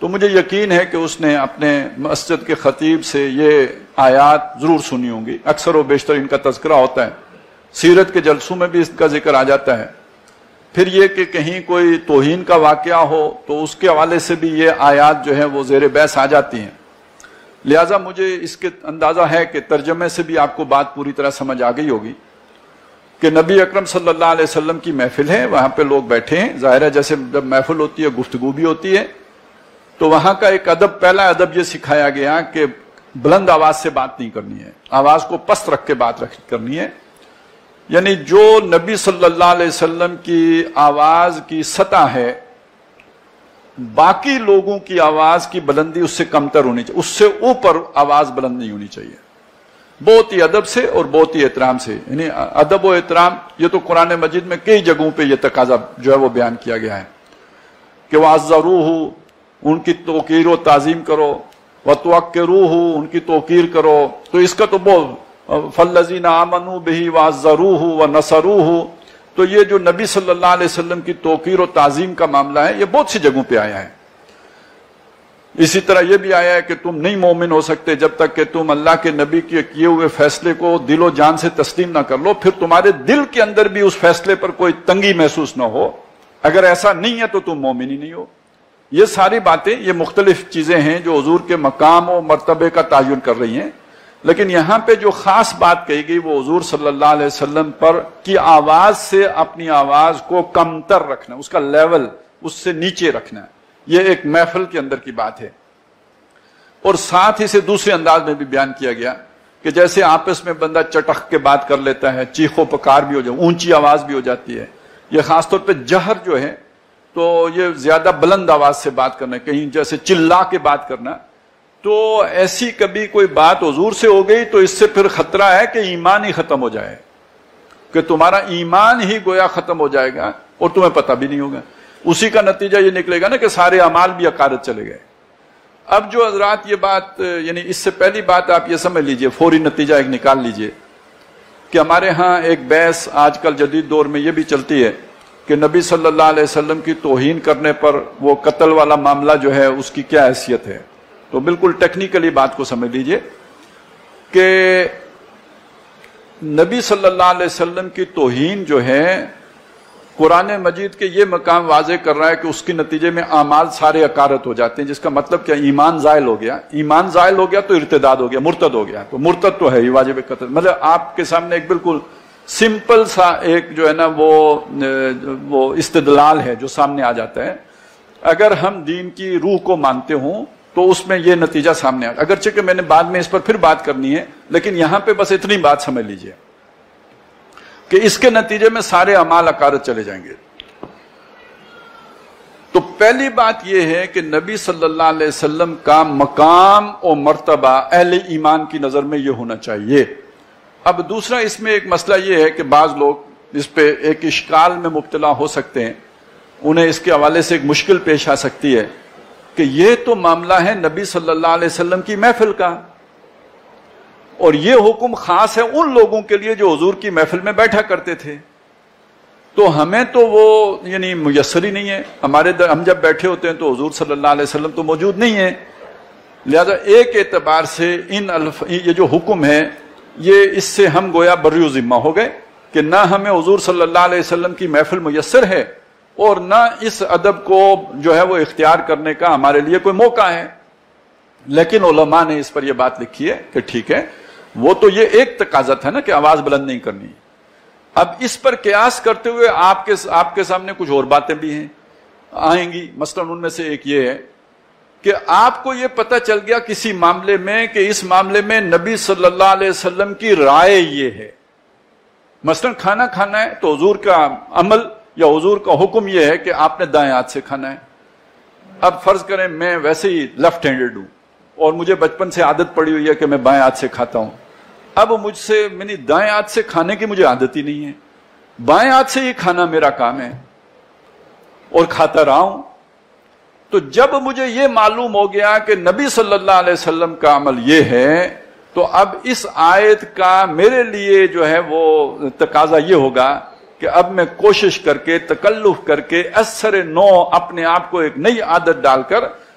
تو مجھے یقین ہے کہ اس نے اپنے مسجد کے خطیب سے یہ آیات ضرور سنی ہوں گی. اکثر و بیشتر ان کا تذکرہ ہوتا ہے, سیرت کے جلسوں میں بھی اس کا ذکر آ جاتا ہے. پھر یہ کہ کہیں کوئی توہین کا واقعہ ہو تو اس کے حوالے سے بھی یہ آیات جو ہیں وہ زیر بحث آ جاتی ہیں. لہٰذا مجھے اس کے اندازہ ہے کہ ترجمے سے بھی آپ کو بات پوری طرح سمجھ آ گئی ہوگی کہ نبی اکرم صلی اللہ علیہ وسلم کی محفل ہے, وہاں پہ لوگ بیٹھے ہیں. ظاہر ہے جیسے جب محفل ہوتی ہے گفتگو بھی ہوتی ہے, تو وہاں کا ایک ادب, پہلا ادب یہ سکھایا گیا کہ بلند آواز سے بات نہیں کرنی ہے, آواز کو پست رکھ کے بات کرنی ہے. یعنی جو نبی صلی اللہ علیہ وسلم کی آواز کی سطح ہے, باقی لوگوں کی آواز کی بلندی اس سے کمتر ہونی چاہیے, اس سے اوپر آواز بلند نہیں ہونی چاہیے. بہت ہی ادب سے اور بہت ہی احترام سے. یعنی ادب و احترام یہ تو قرآن مجید میں کئی جگہوں پہ یہ تقاضا جو ہے وہ بیان کیا گیا ہے کہ وَعَزَّرُوهُ, ان کی توقیر و تعظیم کرو, وَتُوَقِّرُوهُ, ان کی توقیر کرو. تو اس کا تو بہت فَالَّذِينَ آمَنُوا بِهِ وَعَزَّرُوهُ وَنَصَرُوهُ, تو یہ جو نبی صلی اللہ علیہ وسلم کی توقیر و تعظیم کا معاملہ ہے یہ بہت سی جگہوں پہ آیا ہے. اسی طرح یہ بھی آیا ہے کہ تم نہیں مومن ہو سکتے جب تک کہ تم اللہ کے نبی کے کیے ہوئے فیصلے کو دل و جان سے تسلیم نہ کر لو, پھر تمہارے دل کے اندر بھی اس فیصلے پر کوئی تنگی محسوس نہ ہو. اگر ایسا نہیں ہے تو تم مومن ہی نہیں ہو. یہ ساری باتیں, یہ مختلف چیزیں ہیں جو حضور کے مقام و مرتبے کا تعین کر رہی ہیں. لیکن یہاں پہ جو خاص بات کہی گئی وہ حضور صلی اللہ علیہ وسلم پر کی آواز سے اپنی آواز کو کمتر رکھنا, اس کا لیول اس سے نیچے رکھنا, یہ ایک محفل کے اندر کی بات ہے. اور ساتھ ہی سے دوسرے انداز میں بھی بیان کیا گیا کہ جیسے آپس میں بندہ چٹخ کے بات کر لیتا ہے, چیخو پکار بھی ہو جائے, اونچی آواز بھی ہو جاتی ہے. یہ خاص طور پہ جہر جو ہے تو یہ زیادہ بلند آواز سے بات کرنا, کہیں جیسے چلا کے بات کرنا, تو ایسی کبھی کوئی بات حضور سے ہو گئی تو اس سے پھر خطرہ ہے کہ ایمان ہی ختم ہو جائے, کہ تمہارا ایمان ہی گویا ختم ہو جائے گا اور تمہیں پتہ بھی نہیں ہوگا. اسی کا نتیجہ یہ نکلے گا نا کہ سارے اعمال بھی عقارت چلے گئے. اب جو حضرات یہ بات, یعنی اس سے پہلی بات آپ یہ سمجھ لیجئے, فوری نتیجہ ایک نکال لیجئے کہ ہمارے ہاں ایک بحث آج کل جدید دور میں یہ بھی چلتی ہے کہ نبی صلی اللہ علیہ وسلم کی توہین کرنے پر وہ قتل والا معاملہ جو ہے اس کی کیا حیثیت ہے. تو بالکل ٹیکنیکلی بات کو سمجھ لیجئے کہ نبی صلی اللہ علیہ وسلم کی توہین جو ہے قرآن مجید کے یہ مقام واضح کر رہا ہے کہ اس کے نتیجے میں اعمال سارے عقارت ہو جاتے ہیں, جس کا مطلب کیا, ایمان زائل ہو گیا. ایمان زائل ہو گیا تو ارتداد ہو گیا, مرتد ہو گیا. تو مرتد تو ہے ہی واجب قتل. مطلب آپ کے سامنے ایک بالکل سمپل سا ایک جو ہے نا وہ استدلال ہے جو سامنے آ جاتا ہے. اگر ہم دین کی روح کو مانتے ہوں تو اس میں یہ نتیجہ سامنے آ, اگرچہ کہ میں نے بعد میں اس پر پھر بات کرنی ہے, لیکن یہاں پہ بس اتنی بات سمجھ لیجئے کہ اس کے نتیجے میں سارے اعمال عقارت چلے جائیں گے. تو پہلی بات یہ ہے کہ نبی صلی اللہ علیہ وسلم کا مقام اور مرتبہ اہل ایمان کی نظر میں یہ ہونا چاہیے. اب دوسرا اس میں ایک مسئلہ یہ ہے کہ بعض لوگ اس پہ ایک اشکال میں مبتلا ہو سکتے ہیں, انہیں اس کے حوالے سے ایک مشکل پیش آ سکتی ہے کہ یہ تو معاملہ ہے نبی صلی اللہ علیہ وسلم کی محفل کا, اور یہ حکم خاص ہے ان لوگوں کے لیے جو حضور کی محفل میں بیٹھا کرتے تھے. تو ہمیں تو وہ یعنی میسر ہی نہیں ہے, ہم جب بیٹھے ہوتے ہیں تو حضور صلی اللہ علیہ وسلم تو موجود نہیں ہے. لہذا ایک اعتبار سے یہ جو حکم ہے یہ اس سے ہم گویا بری و ذمہ ہو گئے کہ نہ ہمیں حضور صلی اللہ علیہ وسلم کی محفل میسر ہے اور نہ اس ادب کو جو ہے وہ اختیار کرنے کا ہمارے لیے کوئی موقع ہے. لیکن علماء نے اس پر یہ بات لکھی ہے کہ ٹھیک ہے, وہ تو یہ ایک تقاضا تھا نا کہ آواز بلند نہیں کرنی. اب اس پر قیاس کرتے ہوئے آپ کے سامنے کچھ اور باتیں بھی ہیں آئیں گی. مثلا ان میں سے ایک یہ ہے کہ آپ کو یہ پتہ چل گیا کسی معاملے میں کہ اس معاملے میں نبی صلی اللہ علیہ وسلم کی رائے یہ ہے. مثلا کھانا کھانا ہے تو حضور کا عمل یا حضور کا حکم یہ ہے کہ آپ نے دائیں ہاتھ سے کھانا ہے. اب فرض کریں میں ویسے ہی لیفٹ ہینڈڈ ہوں اور مجھے بچپن سے عادت پڑی ہوئی ہے کہ میں بائیں ہاتھ سے کھاتا ہوں. اب مجھ سے دائیں ہاتھ سے کھانے کی مجھے عادت ہی نہیں ہے, بائیں ہاتھ سے ہی کھانا میرا کام ہے اور کھاتا رہا ہوں. تو جب مجھے یہ معلوم ہو گیا کہ نبی صلی اللہ علیہ وسلم کا عمل یہ ہے, تو اب اس آیت کا میرے لیے جو ہے وہ تقاضا یہ ہوگا کہ اب میں کوشش کر کے تکلف کر کے اثر نو اپنے آپ کو ایک نئی عادت ڈال کر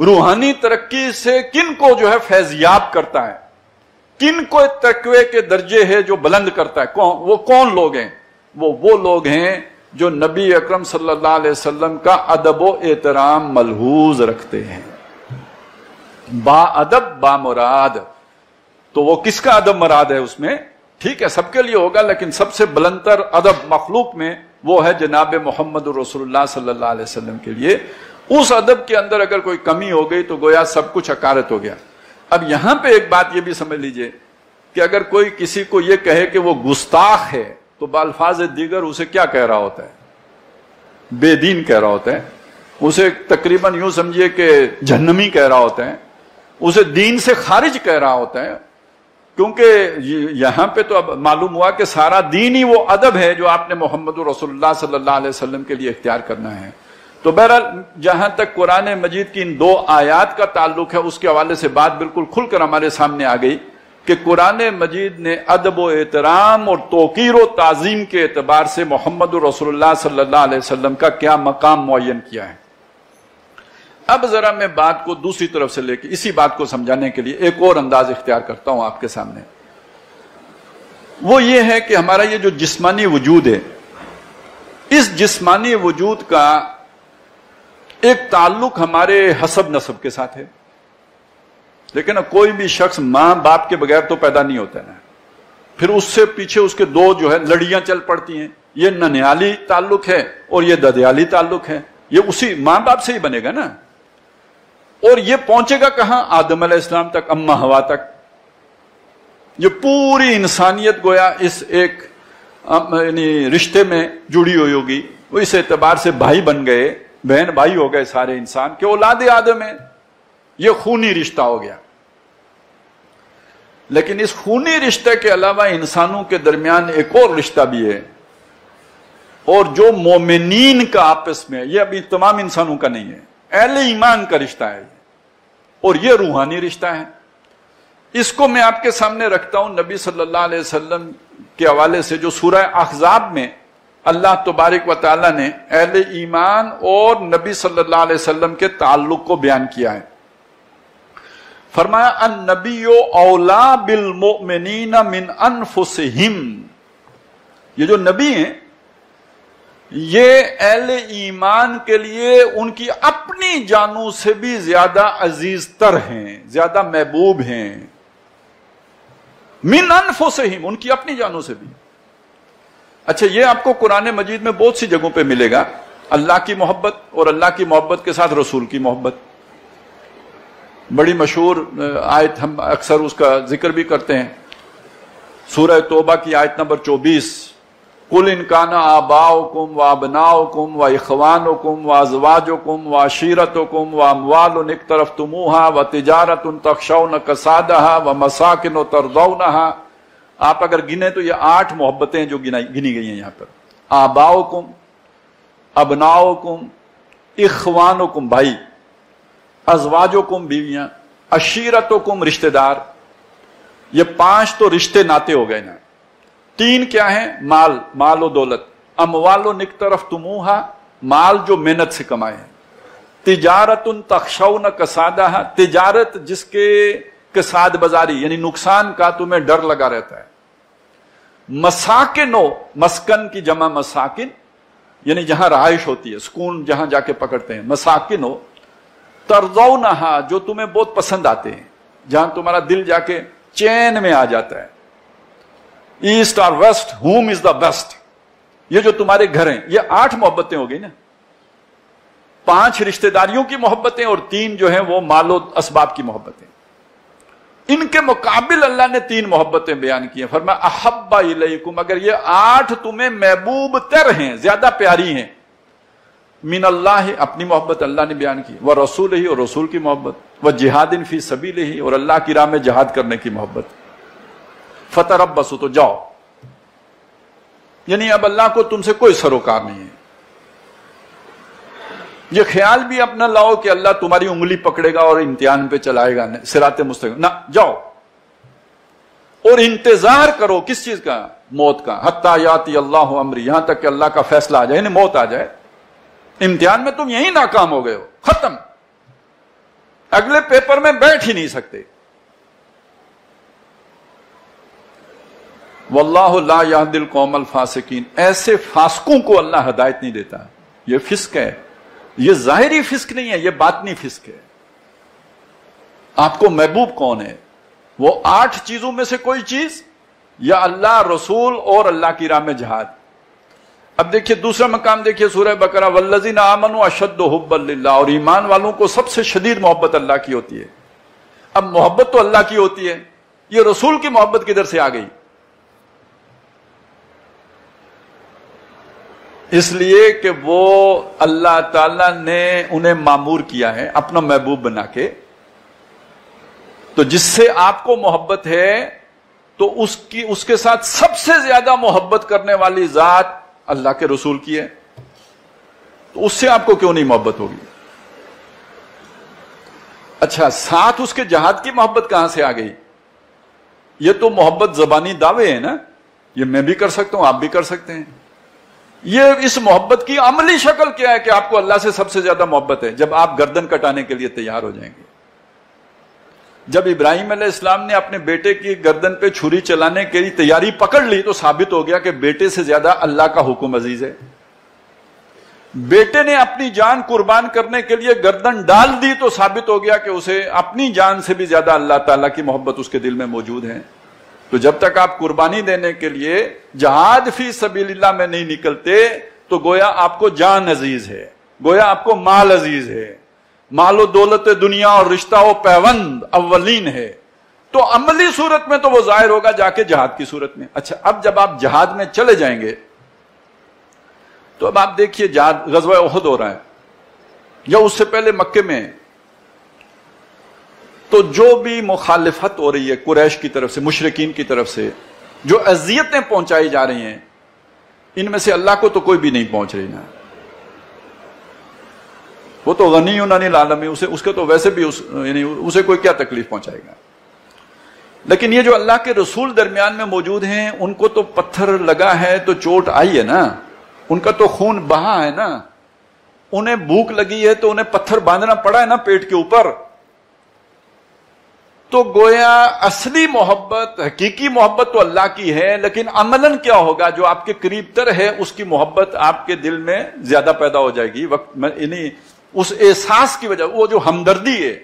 روحانی ترقی سے کن کو جو ہے فیضیاب کرتا ہے، کن کو تقوی کے درجے ہے جو بلند کرتا ہے، وہ کون لوگ ہیں؟ وہ لوگ ہیں جو نبی اکرم صلی اللہ علیہ وسلم کا ادب و احترام ملحوظ رکھتے ہیں، با ادب با مراد۔ تو وہ کس کا ادب مراد ہے اس میں؟ ٹھیک ہے سب کے لیے ہوگا، لیکن سب سے بلندتر ادب مخلوق میں وہ ہے جناب محمد رسول اللہ صلی اللہ علیہ وسلم کے لیے۔ اس ادب کے اندر اگر کوئی کمی ہو گئی تو گویا سب کچھ حقارت ہو گیا۔ اب یہاں پہ ایک بات یہ بھی سمجھ لیجئے کہ اگر کوئی کسی کو یہ کہے کہ وہ گستاخ ہے تو بالفاظ دیگر اسے کیا کہہ رہا ہوتا ہے؟ بے دین کہہ رہا ہوتا ہے، اسے تقریباً یوں سمجھیے کہ جہنمی کہہ رہا ہوتا ہے، اسے دین سے خارج کہہ رہا ہوتا ہے، کیونکہ یہاں پہ تو اب معلوم ہوا کہ سارا دین ہی وہ ادب ہے جو آپ نے محمد رسول اللہ صلی اللہ علیہ وسلم کے لیے اختیار کرنا ہے۔ تو بہرحال جہاں تک قرآن مجید کی ان دو آیات کا تعلق ہے اس کے حوالے سے بات بالکل کھل کر ہمارے سامنے آ گئی کہ قرآن مجید نے ادب و احترام اور توقیر و تعظیم کے اعتبار سے محمد رسول اللہ صلی اللہ علیہ وسلم کا کیا مقام معین کیا ہے۔ اب ذرا میں بات کو دوسری طرف سے لے کے اسی بات کو سمجھانے کے لیے ایک اور انداز اختیار کرتا ہوں آپ کے سامنے۔ وہ یہ ہے کہ ہمارا یہ جو جسمانی وجود ہے، اس جسمانی وجود کا ایک تعلق ہمارے حسب نسب کے ساتھ ہے، لیکن کوئی بھی شخص ماں باپ کے بغیر تو پیدا نہیں ہوتا ہے نا، پھر اس سے پیچھے اس کے دو جو ہے لڑیاں چل پڑتی ہیں، یہ ننیالی تعلق ہے اور یہ ددیالی تعلق ہے، یہ اسی ماں باپ سے ہی بنے گا نا، اور یہ پہنچے گا کہاں؟ آدم علیہ السلام تک، اما ہوا تک۔ یہ پوری انسانیت گویا اس ایک یعنی رشتے میں جڑی ہوئی ہوگی، وہ اس اعتبار سے بھائی بن گئے، بہن بھائی ہو گئے سارے انسان کہ اولاد آدم ہے، یہ خونی رشتہ ہو گیا۔ لیکن اس خونی رشتے کے علاوہ انسانوں کے درمیان ایک اور رشتہ بھی ہے، اور جو مومنین کا آپس میں، یہ ابھی تمام انسانوں کا نہیں ہے، اہل ایمان کا رشتہ ہے، اور یہ روحانی رشتہ ہے۔ اس کو میں آپ کے سامنے رکھتا ہوں نبی صلی اللہ علیہ وسلم کے حوالے سے، جو سورہ احزاب میں اللہ تبارک و تعالیٰ نے اہل ایمان اور نبی صلی اللہ علیہ وسلم کے تعلق کو بیان کیا ہے۔ فرمایا النبی اولا بالمؤمنین من انفسہم، یہ جو نبی ہیں یہ اہل ایمان کے لیے ان کی اپنی جانوں سے بھی زیادہ عزیز تر ہیں، زیادہ محبوب ہیں۔ من انفسہم، ان کی اپنی جانوں سے بھی۔ اچھا یہ آپ کو قرآن مجید میں بہت سی جگہوں پہ ملے گا، اللہ کی محبت اور اللہ کی محبت کے ساتھ رسول کی محبت۔ بڑی مشہور آیت، ہم اکثر اس کا ذکر بھی کرتے ہیں، سورہ توبہ کی آیت نمبر 24، قُلْ إِنْ كَانَ آبَاؤُكُمْ وَأَبْنَاؤُكُمْ وَإِخْوَانُكُمْ وَأَزْوَاجُكُمْ وَعَشِيرَتُكُمْ وَأَمْوَالٌ اقْتَرَفْتُمُوهَا وَتِجَارَةٌ تَخْشَوْنَ كَسَادَهَا وَمَسَاكِنُ تَرْضَوْنَهَا۔ آپ اگر گنے تو یہ 8 محبتیں جو گنی گئی ہیں یہاں پر، آباؤکم، ابناؤکم، اخوانکم بھائی، ازواجکم بیویاں، عشیرتکم رشتہ دار، یہ 5 تو رشتے ناتے ہو گئے نا۔ 3 کیا ہیں؟ مال و دولت، اموال اقترفتموہا، مال جو محنت سے کمائے ہیں، تجارت تخشون کسادہا، تجارت جس کے کساد بازاری یعنی نقصان کا تمہیں ڈر لگا رہتا ہے، مساکن، مسکن کی جمع مساکن یعنی جہاں رہائش ہوتی ہے، سکون جہاں جا کے پکڑتے ہیں، مساکن ترضونہا، جو تمہیں بہت پسند آتے ہیں، جہاں تمہارا دل جا کے چین میں آ جاتا ہے، ایسٹ اور west, home is the best, یہ جو تمہارے گھر ہیں، یہ 8 محبتیں ہو گئی نا، 5 رشتہ داریوں کی محبتیں اور 3 جو ہیں وہ مال و اسباب کی محبتیں۔ ان کے مقابل اللہ نے 3 محبتیں بیان کی ہیں، فرمایا احب الیکم، اگر یہ 8 تمہیں محبوب تر ہیں، زیادہ پیاری ہیں، من اللہ، اپنی محبت اللہ نے بیان کی، ورسولہ، اور رسول کی محبت، وجہاد فی سبیلہ، اور اللہ کی راہ میں جہاد کرنے کی محبت، فتربصوا، تو جاؤ، یعنی اب اللہ کو تم سے کوئی سروکار نہیں ہے۔ یہ خیال بھی اپنا لاؤ کہ اللہ تمہاری انگلی پکڑے گا اور امتحان پہ چلائے گا صراط مستقیم، نہ، جاؤ اور انتظار کرو کس چیز کا؟ موت کا، حتی یاتی اللہ امری، یہاں تک کہ اللہ کا فیصلہ آ جائے، یعنی موت آ جائے۔ امتحان میں تم یہی ناکام ہو گئے ہو، ختم، اگلے پیپر میں بیٹھ ہی نہیں سکتے. واللہ لا یہدی القوم الفاسقین، ایسے فاسقوں کو اللہ ہدایت نہیں دیتا. یہ فسق ہے، یہ ظاہری فسق نہیں ہے، یہ باطنی فسق ہے. آپ کو محبوب کون ہے؟ وہ 8 چیزوں میں سے کوئی چیز، یا اللہ، رسول اور اللہ کی راہ میں جہاد. اب دیکھیے دوسرا مقام دیکھیے سورہ بقرہ، والذین آمنوا اشد حبا للہ، اور ایمان والوں کو سب سے شدید محبت اللہ کی ہوتی ہے. اب محبت تو اللہ کی ہوتی ہے، یہ رسول کی محبت کدھر سے آ گئی؟ اس لیے کہ وہ اللہ تعالی نے انہیں معمور کیا ہے اپنا محبوب بنا کے. تو جس سے آپ کو محبت ہے تو اس کے ساتھ سب سے زیادہ محبت کرنے والی ذات اللہ کے رسول کی ہے. تو اس سے آپ کو کیوں نہیں محبت ہوگی؟ اچھا، ساتھ اس کے جہاد کی محبت کہاں سے آ گئی؟ یہ تو محبت زبانی دعوے ہیں نا، یہ میں بھی کر سکتا ہوں، آپ بھی کر سکتے ہیں. یہ اس محبت کی عملی شکل کیا ہے کہ آپ کو اللہ سے سب سے زیادہ محبت ہے؟ جب آپ گردن کٹانے کے لیے تیار ہو جائیں گے. جب ابراہیم علیہ السلام نے اپنے بیٹے کی گردن پہ چھری چلانے کے لیے تیاری پکڑ لی تو ثابت ہو گیا کہ بیٹے سے زیادہ اللہ کا حکم عزیز ہے. بیٹے نے اپنی جان قربان کرنے کے لیے گردن ڈال دی تو ثابت ہو گیا کہ اسے اپنی جان سے بھی زیادہ اللہ تعالیٰ کی محبت اس کے دل میں موجود ہے. تو جب تک آپ قربانی دینے کے لیے جہاد فی سبیل اللہ میں نہیں نکلتے تو گویا آپ کو جان عزیز ہے، گویا آپ کو مال عزیز ہے، مال و دولت دنیا اور رشتہ و پیوند اولین ہے. تو عملی صورت میں تو وہ ظاہر ہوگا جا کے جہاد کی صورت میں. اچھا، اب جب آپ جہاد میں چلے جائیں گے تو اب آپ دیکھیے جہاد غزوہ احد ہو رہا ہے یا اس سے پہلے مکے میں، تو جو بھی مخالفت ہو رہی ہے قریش کی طرف سے، مشرکین کی طرف سے جو اذیتیں پہنچائی جا رہی ہیں، ان میں سے اللہ کو تو کوئی بھی نہیں پہنچ رہی نا. وہ تو غنی عن العالمین، اس کے تو ویسے بھی یعنی اسے کوئی کیا تکلیف پہنچائے گا. لیکن یہ جو اللہ کے رسول درمیان میں موجود ہیں ان کو تو پتھر لگا ہے تو چوٹ آئی ہے نا، ان کا تو خون بہا ہے نا، انہیں بھوک لگی ہے تو انہیں پتھر باندھنا پڑا ہے نا پیٹ کے اوپر. تو گویا اصلی محبت، حقیقی محبت تو اللہ کی ہے، لیکن عملاً کیا ہوگا؟ جو آپ کے قریب تر ہے اس کی محبت آپ کے دل میں زیادہ پیدا ہو جائے گی وقت میں، یعنی اس احساس کی وجہ، وہ جو ہمدردی ہے،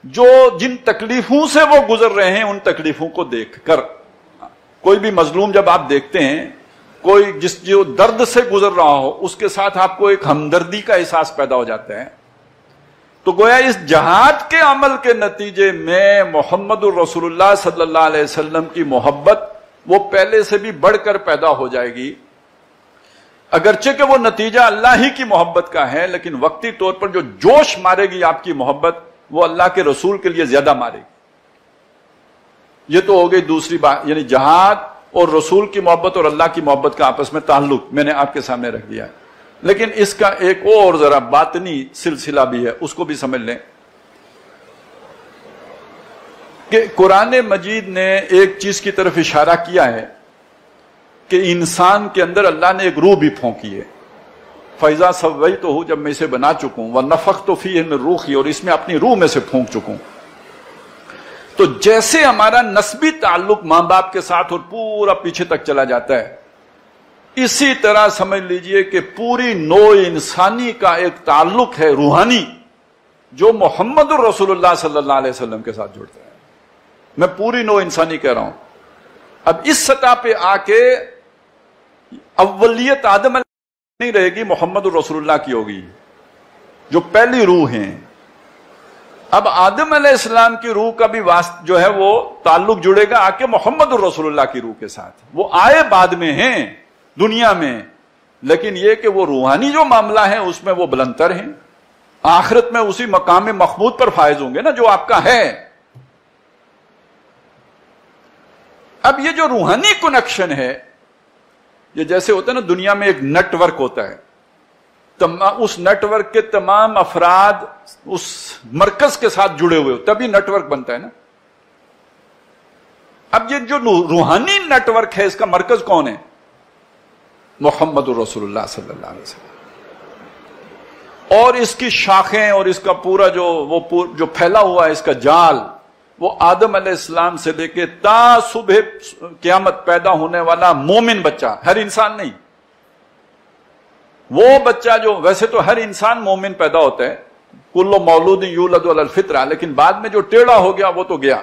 جو جن تکلیفوں سے وہ گزر رہے ہیں ان تکلیفوں کو دیکھ کر. کوئی بھی مظلوم جب آپ دیکھتے ہیں، کوئی جو درد سے گزر رہا ہو، اس کے ساتھ آپ کو ایک ہمدردی کا احساس پیدا ہو جاتا ہے. تو گویا اس جہاد کے عمل کے نتیجے میں محمد الرسول اللہ صلی اللہ علیہ وسلم کی محبت وہ پہلے سے بھی بڑھ کر پیدا ہو جائے گی. اگرچہ کہ وہ نتیجہ اللہ ہی کی محبت کا ہے، لیکن وقتی طور پر جو جوش مارے گی آپ کی محبت وہ اللہ کے رسول کے لیے زیادہ مارے گی. یہ تو ہو گئی دوسری بات، یعنی جہاد اور رسول کی محبت اور اللہ کی محبت کا آپس میں تعلق میں نے آپ کے سامنے رکھ دیا. لیکن اس کا ایک اور ذرا باطنی سلسلہ بھی ہے، اس کو بھی سمجھ لیں کہ قرآن مجید نے ایک چیز کی طرف اشارہ کیا ہے کہ انسان کے اندر اللہ نے ایک روح بھی پھونکی ہے. فَإِذَا سَوَّيْتُهُ، جب میں اسے بنا چکوں، وَنَفَخْتُ فِيهِ مِن رُوحِي، اور اس میں اپنی روح میں سے پھونک چکوں. تو جیسے ہمارا نسبی تعلق ماں باپ کے ساتھ اور پورا پیچھے تک چلا جاتا ہے، اسی طرح سمجھ لیجئے کہ پوری نوع انسانی کا ایک تعلق ہے روحانی جو محمد الرسول اللہ صلی اللہ علیہ وسلم کے ساتھ جڑتا ہے. میں پوری نوع انسانی کہہ رہا ہوں. اب اس سطح پہ آ کے اولیت آدم نہیں رہے گی، محمد الرسول اللہ کی ہوگی جو پہلی روح ہیں. اب آدم علیہ السلام کی روح کا بھی جو ہے وہ تعلق جڑے گا آ کے محمد الرسول اللہ کی روح کے ساتھ. وہ آئے بعد میں ہیں دنیا میں، لیکن یہ کہ وہ روحانی جو معاملہ ہے اس میں وہ بلندتر ہیں. آخرت میں اسی مقام محمود پر فائز ہوں گے نا جو آپ کا ہے. اب یہ جو روحانی کنیکشن ہے، یہ جیسے ہوتا ہے نا دنیا میں ایک نیٹ ورک ہوتا ہے، اس نیٹ ورک کے تمام افراد اس مرکز کے ساتھ جڑے ہوئے ہو تبھی نیٹ ورک بنتا ہے نا. اب یہ جو روحانی نیٹ ورک ہے اس کا مرکز کون ہے؟ محمد الرسول اللہ صلی اللہ علیہ وسلم. اور اس کی شاخیں اور اس کا پورا جو پھیلا ہوا ہے اس کا جال، وہ آدم علیہ السلام سے لے کے تا صبح قیامت پیدا ہونے والا مومن بچہ، ہر انسان نہیں، وہ بچہ جو ویسے تو ہر انسان مومن پیدا ہوتا ہے، کل مولود یولد علی الفطرہ، لیکن بعد میں جو ٹیڑھا ہو گیا وہ تو گیا،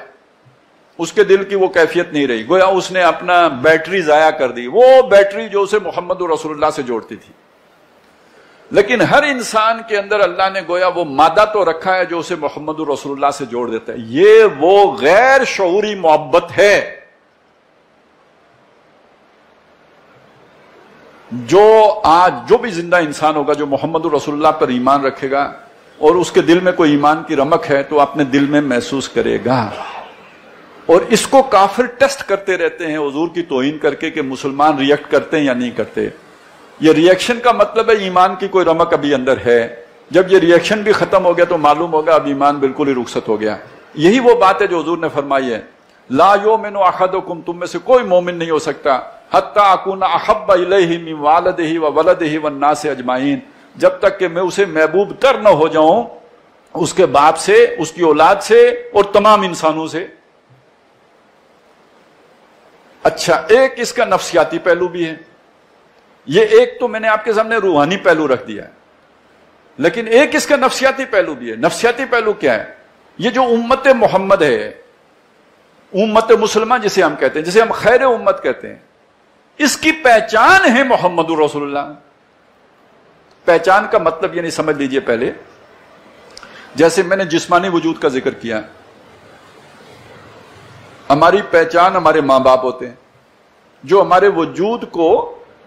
اس کے دل کی وہ کیفیت نہیں رہی، گویا اس نے اپنا بیٹری ضائع کر دی، وہ بیٹری جو اسے محمد رسول اللہ سے جوڑتی تھی۔ لیکن ہر انسان کے اندر اللہ نے گویا وہ مادہ تو رکھا ہے جو اسے محمد رسول اللہ سے جوڑ دیتا ہے، یہ وہ غیر شعوری محبت ہے جو آج جو بھی زندہ انسان ہوگا جو محمد رسول اللہ پر ایمان رکھے گا اور اس کے دل میں کوئی ایمان کی رمق ہے تو اپنے دل میں محسوس کرے گا۔ اور اس کو کافر ٹیسٹ کرتے رہتے ہیں حضور کی توہین کر کے کہ مسلمان ریئیکٹ کرتے ہیں یا نہیں کرتے۔ یہ ریئیکشن کا مطلب ہے ایمان کی کوئی رمق ابھی اندر ہے، جب یہ ریئیکشن بھی ختم ہو گیا تو معلوم ہوگا اب ایمان بالکل ہی رخصت ہو گیا۔ یہی وہ بات ہے جو حضور نے فرمائی ہے، لا یؤمن احدکم، تم میں سے کوئی مومن نہیں ہو سکتا حتی اکون احب الیہ من والدہ وولدہ والناس اجمعین، جب تک کہ میں اسے محبوب تر نہ ہو جاؤں اس کے باپ سے، اس کی اولاد سے اور تمام انسانوں سے۔ اچھا، ایک اس کا نفسیاتی پہلو بھی ہے، یہ ایک تو میں نے آپ کے سامنے روحانی پہلو رکھ دیا ہے، لیکن ایک اس کا نفسیاتی پہلو بھی ہے۔ نفسیاتی پہلو کیا ہے؟ یہ جو امت محمد ہے، امت مسلمہ جسے ہم کہتے ہیں، جسے ہم خیر امت کہتے ہیں، اس کی پہچان ہے محمد رسول اللہ۔ پہچان کا مطلب یعنی سمجھ لیجئے، پہلے جیسے میں نے جسمانی وجود کا ذکر کیا، ہماری پہچان ہمارے ماں باپ ہوتے ہیں جو ہمارے وجود کو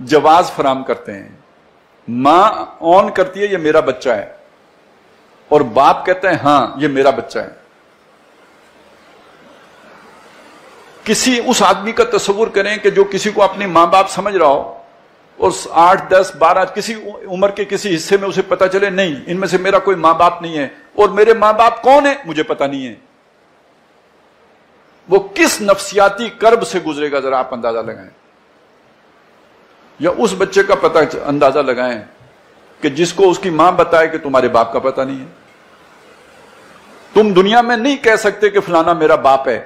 جواز فراہم کرتے ہیں۔ ماں آن کرتی ہے یہ میرا بچہ ہے، اور باپ کہتا ہے ہاں یہ میرا بچہ ہے۔ کسی اس آدمی کا تصور کریں کہ جو کسی کو اپنی ماں باپ سمجھ رہا ہو اور 8 10 12 کسی عمر کے کسی حصے میں اسے پتا چلے نہیں ان میں سے میرا کوئی ماں باپ نہیں ہے، اور میرے ماں باپ کون ہیں مجھے پتا نہیں ہے، وہ کس نفسیاتی کرب سے گزرے گا ذرا آپ اندازہ لگائیں۔ یا اس بچے کا پتہ اندازہ لگائیں کہ جس کو اس کی ماں بتائے کہ تمہارے باپ کا پتہ نہیں ہے، تم دنیا میں نہیں کہہ سکتے کہ فلانا میرا باپ ہے،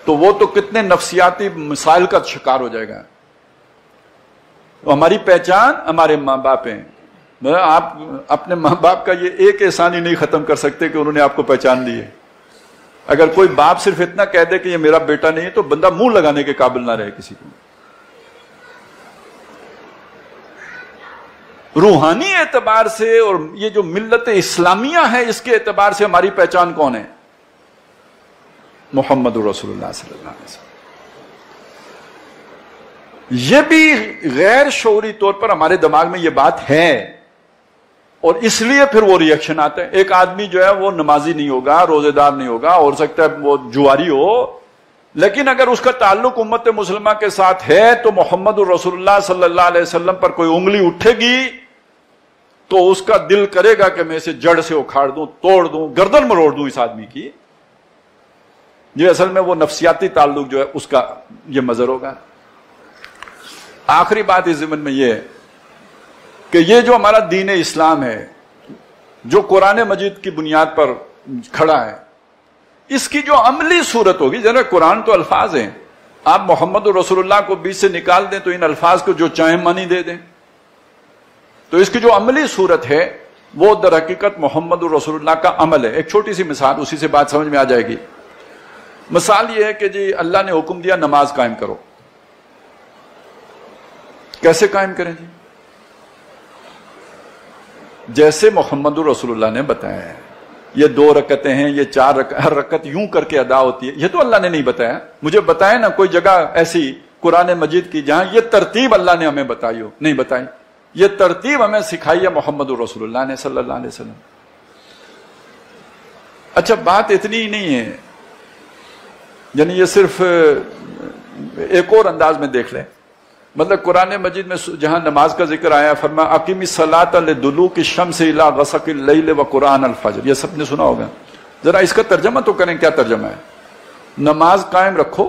تو وہ تو کتنے نفسیاتی مسائل کا شکار ہو جائے گا۔ ہماری پہچان ہمارے ماں باپ ہیں، آپ اپنے ماں باپ کا یہ ایک احسان ہی نہیں ختم کر سکتے کہ انہوں نے آپ کو پہچان لی ہے۔ اگر کوئی باپ صرف اتنا کہہ دے کہ یہ میرا بیٹا نہیں ہے تو بندہ منہ لگانے کے قابل نہ رہے کسی کو۔ روحانی اعتبار سے اور یہ جو ملت اسلامیہ ہے اس کے اعتبار سے ہماری پہچان کون ہے؟ محمد رسول اللہ صلی اللہ علیہ وسلم۔ یہ بھی غیر شعوری طور پر ہمارے دماغ میں یہ بات ہے، اور اس لیے پھر وہ ریئیکشن آتا ہے۔ ایک آدمی جو ہے وہ نمازی نہیں ہوگا، روزے دار نہیں ہوگا، ہو سکتا ہے وہ جواری ہو، لیکن اگر اس کا تعلق امت مسلمہ کے ساتھ ہے تو محمد رسول اللہ صلی اللہ علیہ وسلم پر کوئی انگلی اٹھے گی تو اس کا دل کرے گا کہ میں اسے جڑ سے اکھاڑ دوں، توڑ دوں، گردن مروڑ دوں اس آدمی کی۔ یہ اصل میں وہ نفسیاتی تعلق جو ہے اس کا یہ مظہر ہوگا۔ آخری بات اس ضمن میں یہ ہے کہ یہ جو ہمارا دین اسلام ہے جو قرآن مجید کی بنیاد پر کھڑا ہے، اس کی جو عملی صورت ہوگی، ذرا قرآن تو الفاظ ہیں، آپ محمد رسول اللہ کو بیچ سے نکال دیں تو ان الفاظ کو جو چاہیں معنی دے دیں، تو اس کی جو عملی صورت ہے وہ در حقیقت محمد رسول اللہ کا عمل ہے۔ ایک چھوٹی سی مثال، اسی سے بات سمجھ میں آ جائے گی۔ مثال یہ ہے کہ جی اللہ نے حکم دیا نماز قائم کرو، کیسے قائم کریں جی؟ جیسے محمد رسول اللہ نے بتایا ہے، یہ 2 رکعتیں ہیں، یہ 4 رکعت، ہر رکعت یوں کر کے ادا ہوتی ہے، یہ تو اللہ نے نہیں بتایا۔ مجھے بتائے نا کوئی جگہ ایسی قرآن مجید کی جہاں یہ ترتیب اللہ نے ہمیں بتائی ہو، نہیں بتائی۔ یہ ترتیب ہمیں سکھائی ہے محمد رسول اللہ نے صلی اللہ علیہ وسلم۔ اچھا، بات اتنی ہی نہیں ہے، یعنی یہ صرف ایک اور انداز میں دیکھ لیں، مطلب قرآن مجید میں جہاں نماز کا ذکر آیا فرمایا اقیم الصلاۃ لدلوک الشمس الی غسق اللیل وقرآن الفجر، یہ سب نے سنا ہوگا، ذرا اس کا ترجمہ تو کریں، کیا ترجمہ ہے؟ نماز قائم رکھو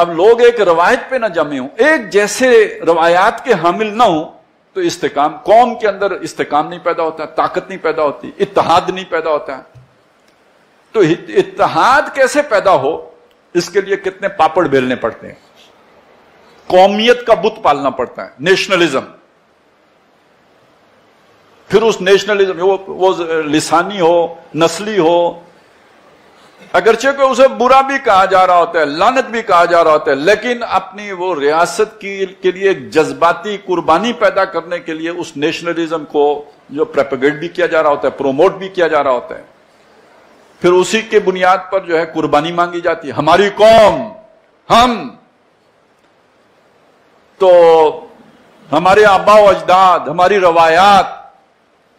اب لوگ ایک روایت پہ نہ جمے ہوں، ایک جیسے روایات کے حامل نہ ہوں تو استحکام، قوم کے اندر استحکام نہیں پیدا ہوتا، طاقت نہیں پیدا ہوتی، اتحاد نہیں پیدا ہوتا ہے۔ تو اتحاد کیسے پیدا ہو، اس کے لیے کتنے پاپڑ بیلنے پڑتے ہیں، قومیت کا بت پالنا پڑتا ہے، نیشنلزم۔ پھر اس نیشنلزم وہ لسانی ہو، نسلی ہو، اگرچہ کہ اسے برا بھی کہا جا رہا ہوتا ہے، لعنت بھی کہا جا رہا ہوتا ہے، لیکن اپنی وہ ریاست کے لیے ایک جذباتی قربانی پیدا کرنے کے لیے اس نیشنلزم کو جو پروپیگیٹ بھی کیا جا رہا ہوتا ہے، پروموٹ بھی کیا جا رہا ہوتا ہے، پھر اسی کے بنیاد پر جو ہے قربانی مانگی جاتی ہے، ہماری قوم، ہم تو ہمارے آبا و اجداد، ہماری روایات،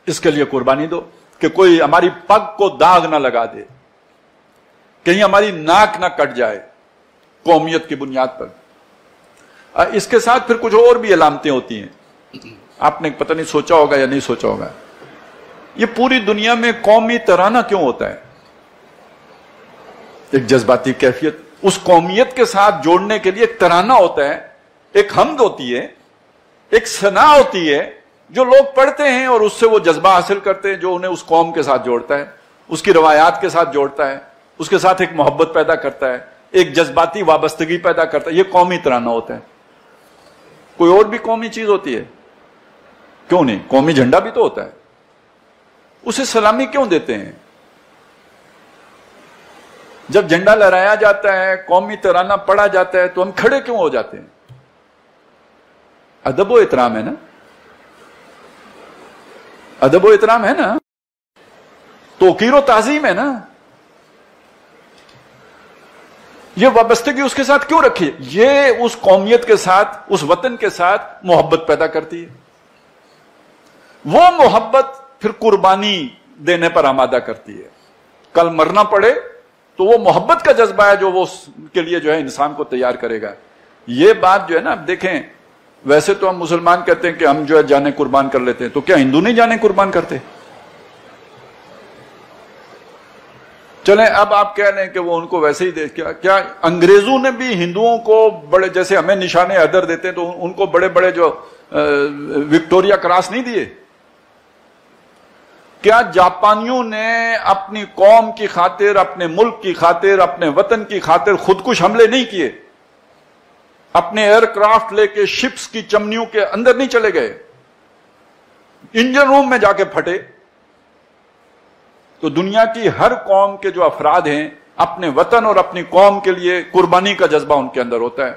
اس کے لیے قربانی دو کہ کوئی ہماری پگ کو داغ نہ لگا دے، کہیں ہماری ناک نہ کٹ جائے قومیت کی بنیاد پر۔ اس کے ساتھ پھر کچھ اور بھی علامتیں ہوتی ہیں، آپ نے پتہ نہیں سوچا ہوگا یا نہیں سوچا ہوگا، یہ پوری دنیا میں قومی ترانہ کیوں ہوتا ہے؟ ایک جذباتی کیفیت اس قومیت کے ساتھ جوڑنے کے لیے ایک ترانہ ہوتا ہے، ایک حمد ہوتی ہے، ایک ثنا ہوتی ہے جو لوگ پڑھتے ہیں اور اس سے وہ جذبہ حاصل کرتے ہیں جو انہیں اس قوم کے ساتھ جوڑتا ہے، اس کی روایات کے ساتھ جوڑتا ہے، اس کے ساتھ ایک محبت پیدا کرتا ہے، ایک جذباتی وابستگی پیدا کرتا ہے۔ یہ قومی ترانہ ہوتا ہے۔ کوئی اور بھی قومی چیز ہوتی ہے؟ کیوں نہیں، قومی جھنڈا بھی تو ہوتا ہے، اسے سلامی کیوں دیتے ہیں؟ جب جھنڈا لہرایا جاتا ہے، قومی ترانہ پڑھا جاتا ہے تو ہم کھڑے کیوں ہو جاتے ہیں؟ ادب و احترام ہے نا، ادب و احترام ہے نا، توقیر و تعظیم ہے نا، یہ وابستگی اس کے ساتھ کیوں رکھی؟ یہ اس قومیت کے ساتھ، اس وطن کے ساتھ محبت پیدا کرتی ہے۔ وہ محبت پھر قربانی دینے پر آمادہ کرتی ہے۔ کل مرنا پڑے تو وہ محبت کا جذبہ ہے جو وہ کے لیے جو ہے انسان کو تیار کرے گا۔ یہ بات جو ہے نا، دیکھیں ویسے تو ہم مسلمان کہتے ہیں کہ ہم جو ہے جانیں قربان کر لیتے ہیں، تو کیا ہندو نہیں جانیں قربان کرتے؟ چلیں اب آپ کہہ لیں کہ وہ ان کو ویسے ہی کیا انگریزوں نے بھی ہندوؤں کو بڑے، جیسے ہمیں نشان حیدر دیتے ہیں تو ان کو بڑے بڑے جو وکٹوریا کراس نہیں دیے؟ کیا جاپانیوں نے اپنی قوم کی خاطر، اپنے ملک کی خاطر، اپنے وطن کی خاطر خودکش حملے نہیں کیے؟ اپنے ایئر کرافٹ لے کے شپس کی چمنیوں کے اندر نہیں چلے گئے؟ انجن روم میں جا کے پھٹے؟ تو دنیا کی ہر قوم کے جو افراد ہیں اپنے وطن اور اپنی قوم کے لیے قربانی کا جذبہ ان کے اندر ہوتا ہے۔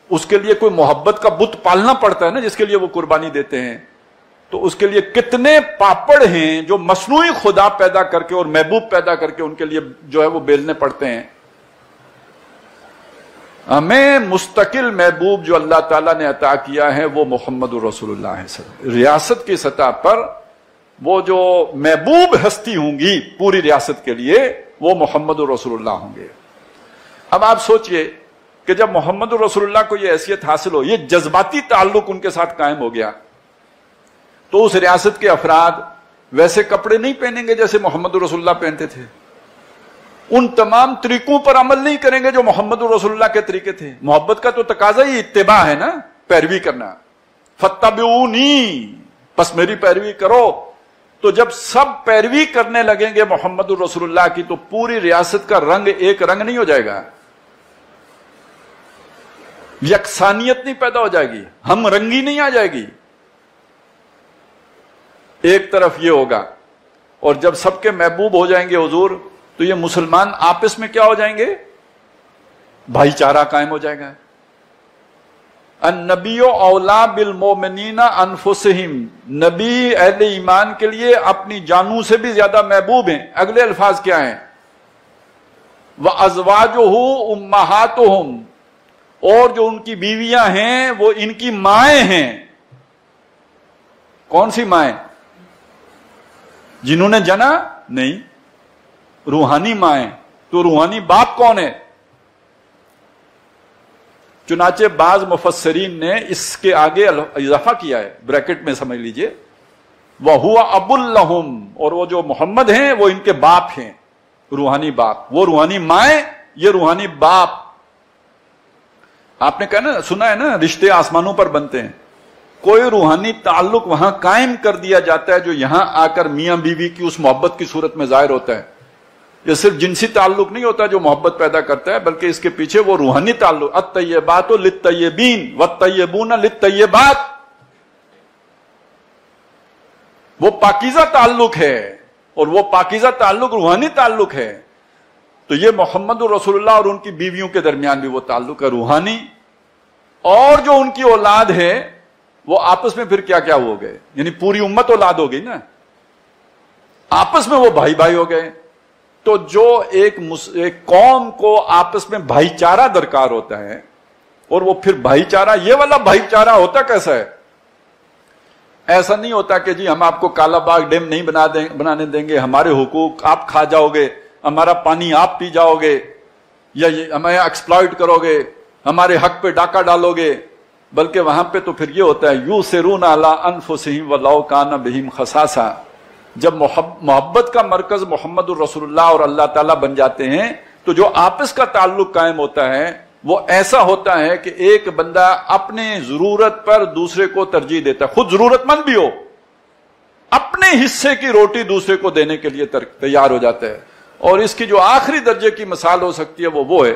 اس کے لیے کوئی محبت کا بت پالنا پڑتا ہے نا، جس کے لیے وہ قربانی دیتے ہیں۔ تو اس کے لیے کتنے پاپڑ ہیں جو مصنوعی خدا پیدا کر کے اور محبوب پیدا کر کے ان کے لیے جو ہے وہ بیلنے پڑتے ہیں۔ ہمیں مستقل محبوب جو اللہ تعالیٰ نے عطا کیا ہے وہ محمد رسول اللہ صلی اللہ علیہ وسلم۔ ریاست کی سطح پر وہ جو محبوب ہستی ہوں گی پوری ریاست کے لیے وہ محمد رسول اللہ ہوں گے۔ اب آپ سوچئے کہ جب محمد رسول اللہ کو یہ حیثیت حاصل ہو، یہ جذباتی تعلق ان کے ساتھ قائم ہو گیا، تو اس ریاست کے افراد ویسے کپڑے نہیں پہنیں گے جیسے محمد رسول اللہ پہنتے تھے، ان تمام طریقوں پر عمل نہیں کریں گے جو محمد رسول اللہ کے طریقے تھے۔ محبت کا تو تقاضا ہی اتباع ہے نا، پیروی کرنا۔ فَاتَّبِعُونِی، پس میری پیروی کرو۔ تو جب سب پیروی کرنے لگیں گے محمد رسول اللہ کی تو پوری ریاست کا رنگ ایک رنگ نہیں ہو جائے گا، یکسانیت نہیں پیدا ہو جائے گی، ہم رنگی نہیں آ جائے گی۔ ایک طرف یہ ہوگا، اور جب سب کے محبوب ہو جائیں گے حضور تو یہ مسلمان آپس میں کیا ہو جائیں گے؟ بھائی چارہ قائم ہو جائے گا۔ النبی اولا بالمؤمنین انفسہم، نبی اہل ایمان کے لیے اپنی جانوں سے بھی زیادہ محبوب ہیں۔ اگلے الفاظ کیا ہیں؟ وَأَزْوَاجُهُ أُمَّهَاتُهُمْ، اور جو ان کی بیویاں ہیں وہ ان کی مائیں ہیں۔ کون سی مائیں؟ جنہوں نے جنا نہیں، روحانی مائیں۔ تو روحانی باپ کون ہے؟ چنانچہ بعض مفسرین نے اس کے آگے اضافہ کیا ہے، بریکٹ میں سمجھ لیجئے، وَهُوَ أَبٌ لَهُمْ، اور وہ جو محمد ہیں وہ ان کے باپ ہیں، روحانی باپ۔ وہ روحانی مائیں، یہ روحانی باپ۔ آپ نے کہا نا، سنا ہے نا، رشتے آسمانوں پر بنتے ہیں. کوئی روحانی تعلق وہاں قائم کر دیا جاتا ہے جو یہاں آ کر میاں بیوی کی اس محبت کی صورت میں ظاہر ہوتا ہے. یہ صرف جنسی تعلق نہیں ہوتا جو محبت پیدا کرتا ہے، بلکہ اس کے پیچھے وہ روحانی تعلق. الطیبات للطیبین والطیبون للطیبات، وہ پاکیزہ تعلق ہے، اور وہ پاکیزہ تعلق روحانی تعلق ہے. تو یہ محمد رسول اللہ اور ان کی بیویوں کے درمیان بھی وہ تعلق ہے روحانی. اور جو ان کی اولاد ہے وہ آپس میں پھر کیا کیا ہو گئے، یعنی پوری امت اولاد ہو گئی نا، آپس میں وہ بھائی بھائی ہو گئے. تو جو ایک قوم کو آپس میں بھائی چارہ درکار ہوتا ہے، اور وہ پھر بھائی چارہ، یہ والا بھائی چارہ ہوتا کیسا ہے؟ ایسا نہیں ہوتا کہ جی ہم آپ کو کالا باغ ڈیم نہیں بنانے دیں گے، ہمارے حقوق آپ کھا جاؤ گے، ہمارا پانی آپ پی جاؤ گے، یا ہمیں ایکسپلائٹ کرو گے، ہمارے حق پہ ڈاکہ ڈالو گے. بلکہ وہاں پہ تو پھر یہ ہوتا ہے یوسرون علی انفسہم ولو کان بہم خصاصہ. جب محبت کا مرکز محمد الرسول اللہ اور اللہ تعالیٰ بن جاتے ہیں تو جو آپس کا تعلق قائم ہوتا ہے وہ ایسا ہوتا ہے کہ ایک بندہ اپنے ضرورت پر دوسرے کو ترجیح دیتا ہے، خود ضرورت مند بھی ہو، اپنے حصے کی روٹی دوسرے کو دینے کے لیے تیار ہو جاتا ہے. اور اس کی جو آخری درجے کی مثال ہو سکتی ہے وہ ہے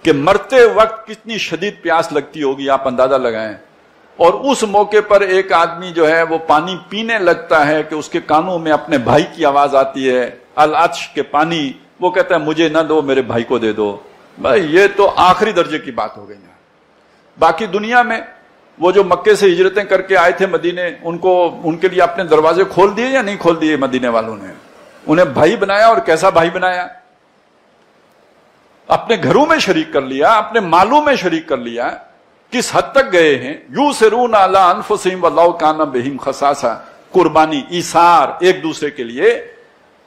کہ مرتے وقت کتنی شدید پیاس لگتی ہوگی، آپ اندازہ لگائیں. اور اس موقع پر ایک آدمی جو ہے وہ پانی پینے لگتا ہے کہ اس کے کانوں میں اپنے بھائی کی آواز آتی ہے، العطش کے پانی. وہ کہتا ہے مجھے نہ دو، میرے بھائی کو دے دو. بھائی یہ تو آخری درجے کی بات ہو گئی. باقی دنیا میں وہ جو مکے سے ہجرتیں کر کے آئے تھے مدینے، ان کے لیے اپنے دروازے کھول دیے یا نہیں کھول دیے؟ مدینے والوں نے انہیں بھائی بنایا، اور کیسا بھائی بنایا؟ اپنے گھروں میں شریک کر لیا، اپنے مالوں میں شریک کر لیا. کس حد تک گئے ہیں؟ یوسرون علی انفسہم ولو کان بہم خصاصہ. قربانی، ایثار ایک دوسرے کے لیے.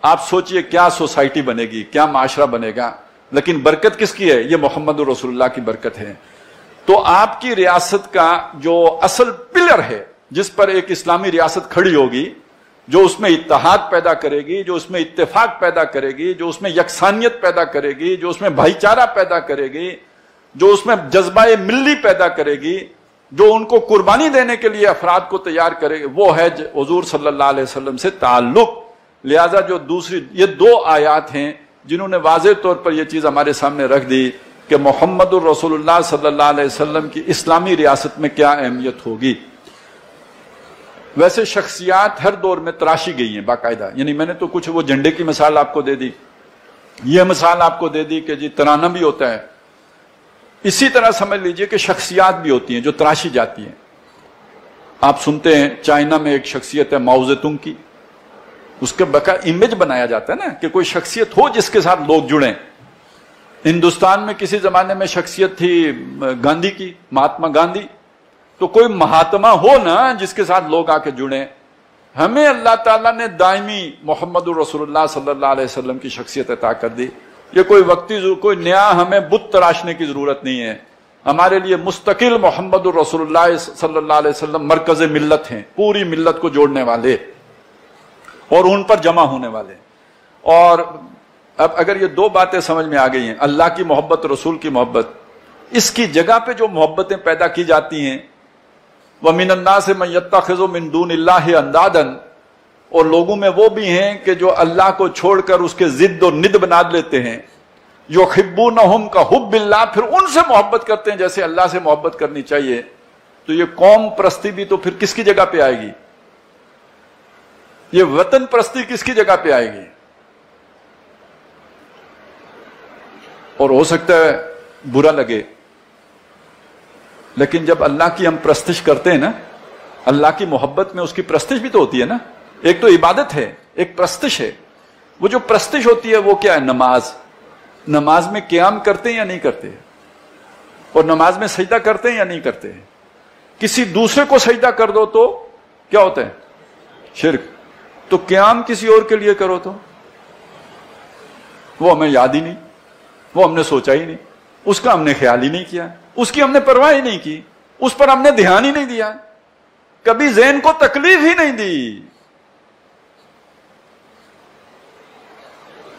آپ سوچئے کیا سوسائٹی بنے گی، کیا معاشرہ بنے گا. لیکن برکت کس کی ہے؟ یہ محمد رسول اللہ کی برکت ہے. تو آپ کی ریاست کا جو اصل پلر ہے جس پر ایک اسلامی ریاست کھڑی ہوگی، جو اس میں اتحاد پیدا کرے گی، جو اس میں اتفاق پیدا کرے گی، جو اس میں یکسانیت پیدا کرے گی، جو اس میں بھائی چارہ پیدا کرے گی، جو اس میں جذبہ ملی پیدا کرے گی، جو ان کو قربانی دینے کے لیے افراد کو تیار کرے گی، وہ ہے حضور صلی اللہ علیہ وسلم سے تعلق. لہذا جو یہ دو آیات ہیں جنہوں نے واضح طور پر یہ چیز ہمارے سامنے رکھ دی کہ محمد الرسول اللہ صلی اللہ علیہ وسلم کی اسلامی ریاست میں کیا اہمیت ہوگی. ویسے شخصیات ہر دور میں تراشی گئی ہیں باقاعدہ. یعنی میں نے تو کچھ وہ جھنڈے کی مثال آپ کو دے دی، یہ مثال آپ کو دے دی کہ جی ترانہ بھی ہوتا ہے. اسی طرح سمجھ لیجئے کہ شخصیات بھی ہوتی ہیں جو تراشی جاتی ہیں. آپ سنتے ہیں چائنا میں ایک شخصیت ہے ماؤ زیتونگ کی، اس کے بقا امیج بنایا جاتا ہے نا کہ کوئی شخصیت ہو جس کے ساتھ لوگ جڑیں. ہندوستان میں کسی زمانے میں شخصیت تھی گاندھی کی، مہاتما گاندھی. تو کوئی مہاتما ہو نا جس کے ساتھ لوگ آ کے جڑیں. ہمیں اللہ تعالیٰ نے دائمی محمد الرسول اللہ صلی اللہ علیہ وسلم کی شخصیت عطا کر دی. یہ کوئی نیا ہمیں بت تراشنے کی ضرورت نہیں ہے. ہمارے لیے مستقل محمد الرسول اللہ صلی اللہ علیہ وسلم مرکز ملت ہیں، پوری ملت کو جوڑنے والے اور ان پر جمع ہونے والے. اور اب اگر یہ دو باتیں سمجھ میں آ گئی ہیں، اللہ کی محبت، رسول کی محبت، اس کی جگہ پہ جو محبتیں پیدا کی جاتی ہیں، وَمِنَ النَّاسِ مَن يَتَّخِذُ مِن دُونِ اللَّهِ أَندَادًا، اور لوگوں میں وہ بھی ہیں کہ جو اللہ کو چھوڑ کر اس کے ضد و ند بنا لیتے ہیں. يُحِبُّونَهُمْ كَحُبِّ اللَّهِ، پھر ان سے محبت کرتے ہیں جیسے اللہ سے محبت کرنی چاہیے. تو یہ قوم پرستی بھی تو پھر کس کی جگہ پہ آئے گی؟ یہ وطن پرستی کس کی جگہ پہ آئے گی؟ اور ہو سکتا ہے برا لگے، لیکن جب اللہ کی ہم پرستش کرتے ہیں نا، اللہ کی محبت میں اس کی پرستش بھی تو ہوتی ہے نا. ایک تو عبادت ہے، ایک پرستش ہے. وہ جو پرستش ہوتی ہے وہ کیا ہے؟ نماز میں قیام کرتے ہیں یا نہیں کرتے؟ اور نماز میں سجدہ کرتے ہیں یا نہیں کرتے؟ کسی دوسرے کو سجدہ کر دو تو کیا ہوتا ہے؟ شرک. تو قیام کسی اور کے لیے کرو تو وہ ہمیں یاد ہی نہیں، وہ ہم نے سوچا ہی نہیں، اس کا ہم نے خیال ہی نہیں کیا، اس کی ہم نے پرواہ ہی نہیں کی، اس پر ہم نے دھیان ہی نہیں دیا، کبھی ذہن کو تکلیف ہی نہیں دی.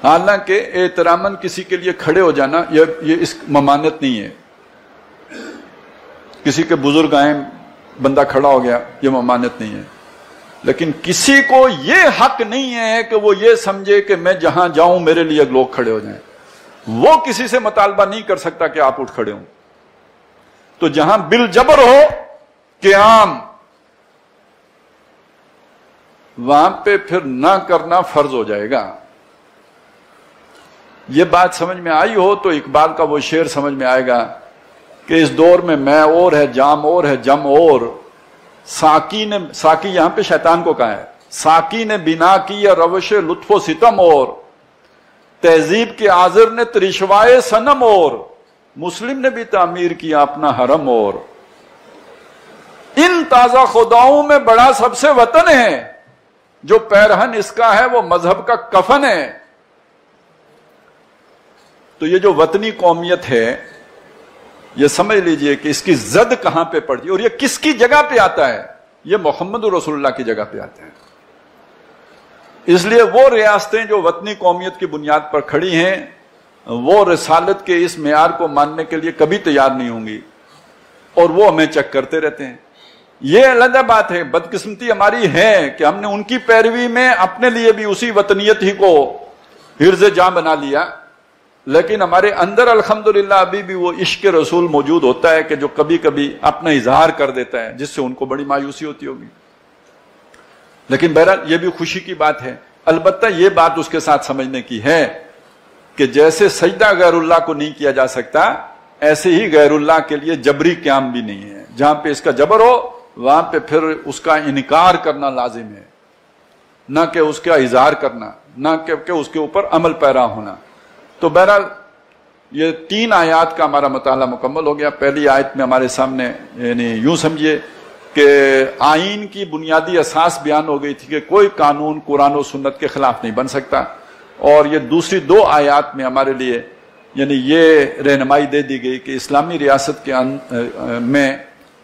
حالانکہ احتراماً کسی کے لیے کھڑے ہو جانا یہ اس ممانت نہیں ہے. کسی کے بزرگ آئیں بندہ کھڑا ہو گیا، یہ ممانعت نہیں ہے، لیکن کسی کو یہ حق نہیں ہے کہ وہ یہ سمجھے کہ میں جہاں جاؤں میرے لیے لوگ کھڑے ہو جائیں. وہ کسی سے مطالبہ نہیں کر سکتا کہ آپ اٹھ کھڑے ہوں. تو جہاں بالجبر ہو قیام، وہاں پہ پھر نہ کرنا فرض ہو جائے گا. یہ بات سمجھ میں آئی ہو تو اقبال کا وہ شعر سمجھ میں آئے گا کہ اس دور میں اور ہے، جام اور ہے، جم اور. ساقی یہاں پہ شیطان کو کہا ہے. ساقی نے بنا کی یا روش لطف و ستم اور، تہذیب کے آذر نے ترشوائے صنم اور، مسلم نے بھی تعمیر کیا اپنا حرم اور. ان تازہ خداؤں میں بڑا سب سے وطن ہے، جو پیرہن اس کا ہے وہ مذہب کا کفن ہے. تو یہ جو وطنی قومیت ہے، یہ سمجھ لیجئے کہ اس کی زد کہاں پہ پڑتی ہے اور یہ کس کی جگہ پہ آتا ہے. یہ محمد رسول اللہ کی جگہ پہ آتا ہے. اس لیے وہ ریاستیں جو وطنی قومیت کی بنیاد پر کھڑی ہیں، وہ رسالت کے اس معیار کو ماننے کے لیے کبھی تیار نہیں ہوں گی، اور وہ ہمیں چیک کرتے رہتے ہیں. یہ علیحدہ بات ہے. بدقسمتی ہماری ہے کہ ہم نے ان کی پیروی میں اپنے لیے بھی اسی وطنیت ہی کو حرز جاں بنا لیا، لیکن ہمارے اندر الحمدللہ ابھی بھی وہ عشق رسول موجود ہوتا ہے کہ جو کبھی کبھی اپنا اظہار کر دیتا ہے، جس سے ان کو بڑی مایوسی ہوتی ہوگی. لیکن بہرحال یہ بھی خوشی کی بات ہے. البتہ یہ بات اس کے ساتھ سمجھنے کی ہے کہ جیسے سجدہ غیر اللہ کو نہیں کیا جا سکتا، ایسے ہی غیر اللہ کے لیے جبری قیام بھی نہیں ہے. جہاں پہ اس کا جبر ہو وہاں پہ پھر اس کا انکار کرنا لازم ہے، نہ کہ اس کا اظہار کرنا، نہ کہ اس کے اوپر عمل پیرا ہونا. تو بہرحال یہ 3 آیات کا ہمارا مطالعہ مکمل ہو گیا. پہلی آیت میں ہمارے سامنے یعنی یوں سمجھیے کہ آئین کی بنیادی اساس بیان ہو گئی تھی کہ کوئی قانون قرآن و سنت کے خلاف نہیں بن سکتا، اور یہ دوسری 2 آیات میں ہمارے لیے یعنی یہ رہنمائی دے دی گئی کہ اسلامی ریاست کے میں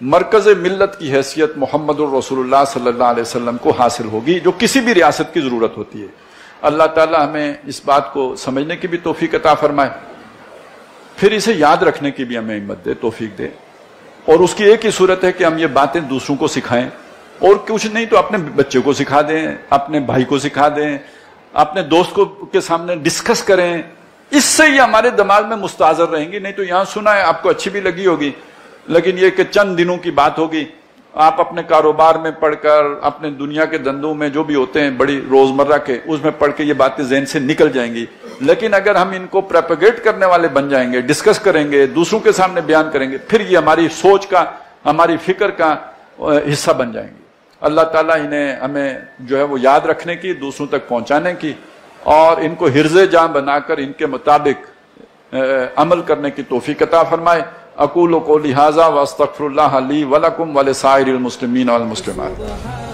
مرکز ملت کی حیثیت محمد الرسول اللہ صلی اللہ علیہ وسلم کو حاصل ہوگی، جو کسی بھی ریاست کی ضرورت ہوتی ہے. اللہ تعالی ہمیں اس بات کو سمجھنے کی بھی توفیق عطا فرمائے، پھر اسے یاد رکھنے کی بھی ہمیں ہمت دے، توفیق دے. اور اس کی ایک ہی صورت ہے کہ ہم یہ باتیں دوسروں کو سکھائیں، اور کچھ نہیں تو اپنے بچے کو سکھا دیں، اپنے بھائی کو سکھا دیں، اپنے دوست کو کے سامنے ڈسکس کریں. اس سے یہ ہمارے دماغ میں مستحضر رہیں گی. نہیں تو یہاں سنا ہے، آپ کو اچھی بھی لگی ہوگی، لیکن یہ کہ چند دنوں کی بات ہوگی. آپ اپنے کاروبار میں پڑھ کر، اپنے دنیا کے دندوں میں جو بھی ہوتے ہیں بڑی روزمرہ کے، اس میں پڑھ کے یہ باتیں ذہن سے نکل جائیں گی. لیکن اگر ہم ان کو پروپیگیٹ کرنے والے بن جائیں گے، ڈسکس کریں گے، دوسروں کے سامنے بیان کریں گے، پھر یہ ہماری سوچ کا، ہماری فکر کا حصہ بن جائیں گے. اللہ تعالیٰ انہیں ہمیں جو ہے وہ یاد رکھنے کی، دوسروں تک پہنچانے کی، اور ان کو حرز جاں بنا کر ان کے مطابق عمل کرنے کی توفیق عطا فرمائے. اقول قولی ھذا واستغفر اللہ لی ولکم ولسائر المسلمین والمسلمات.